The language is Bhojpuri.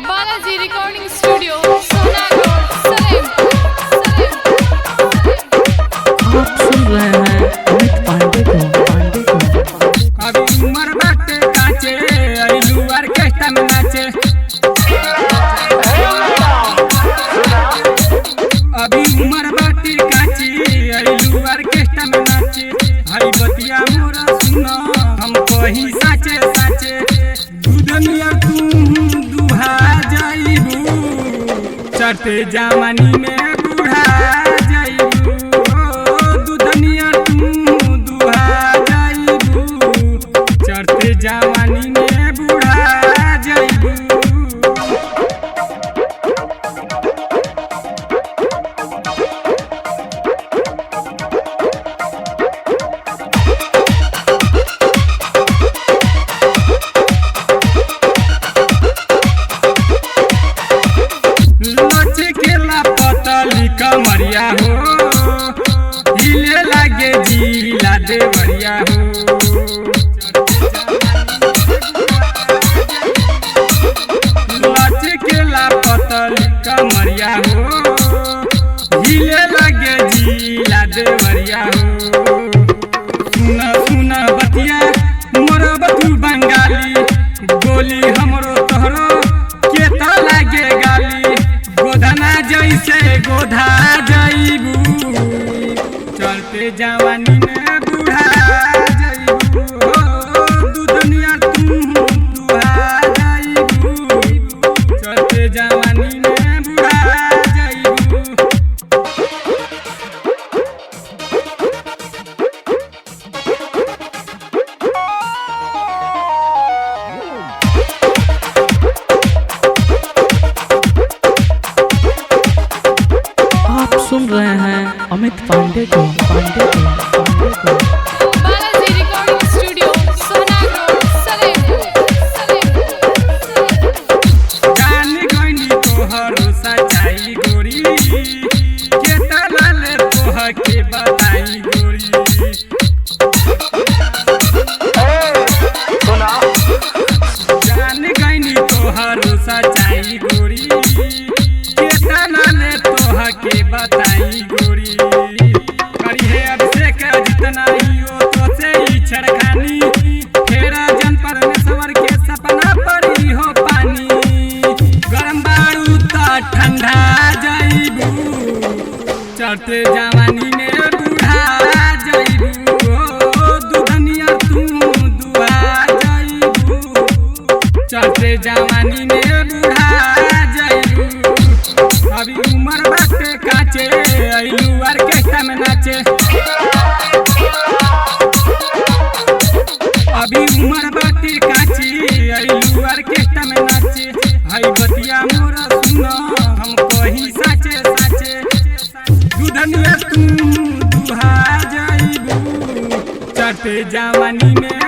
बालाजी रिकॉर्डिंग स्टूडियो सोना रोड सलेम। आप सुन रहे हैं अमित पांडे को। अभी उम्र बाटे काचे आइलू ऑर्केस्ट्रा में नाचे। अभी उम्र बाटे काचे आइलू ऑर्केस्ट्रा में नाचे। हई बतिया मोरा सुनो हम कही साचे साचे। दुनिया तू दुहा जाइबू चढ़ते जवानी में बूढ़ा जाइबू। दुनिया तू दुहा जाइबू चढ़ते जवानी में बूढ़ा जाइबू। कमरिया हो हिले लागे जिला देवरिया हो। लचकेला पतली कमरिया हो हिले लागे जिला देवरिया हो। सुना सुना बतिया मोर बतू बंगाली गोली हमरो तोहरो के त लागे गाली। गोधना जैसे गोधा जाइबू चलते जवानी में बूढ़ा जाइबू। दुनिया तू दुहा जाइबू चलते जवानी में बूढ़ा जाइबू। आप सुन रहे हैं अमित पांडे को। बालाजी रिकॉर्डिंग स्टूडियो सोना रोड सलेम। जान गइनी तोहर सच्चाई गोरी के तलाले तोह के बताई गोरी। जान गइनी तोहर सच्चाई गोरी के तलाले तोह के बताई गोरी। करी है अभिषेक जितना ही हो तो से ही छड़खानी। फेरा जन परमेश्वर के सपना परी हो पानी। गरम बारू त ठंडा जाइबू चढ़ते जवानी में बूढ़ा जाइबू। दुनिया तू दुहा जाइबू चढ़ते जवानी में बूढ़ा जाइबू। अभी उम्र बाटे काचे आइलू ऑर्केस्ट्रा में नाचे। अभी उम्र बाटे काचे आइलू ऑर्केस्ट्रा में नाचे। हई बतिया मोरा सुनो हम कही साचे साचे। दुनिया तू दुहा जाइबू चढ़ते जवानी में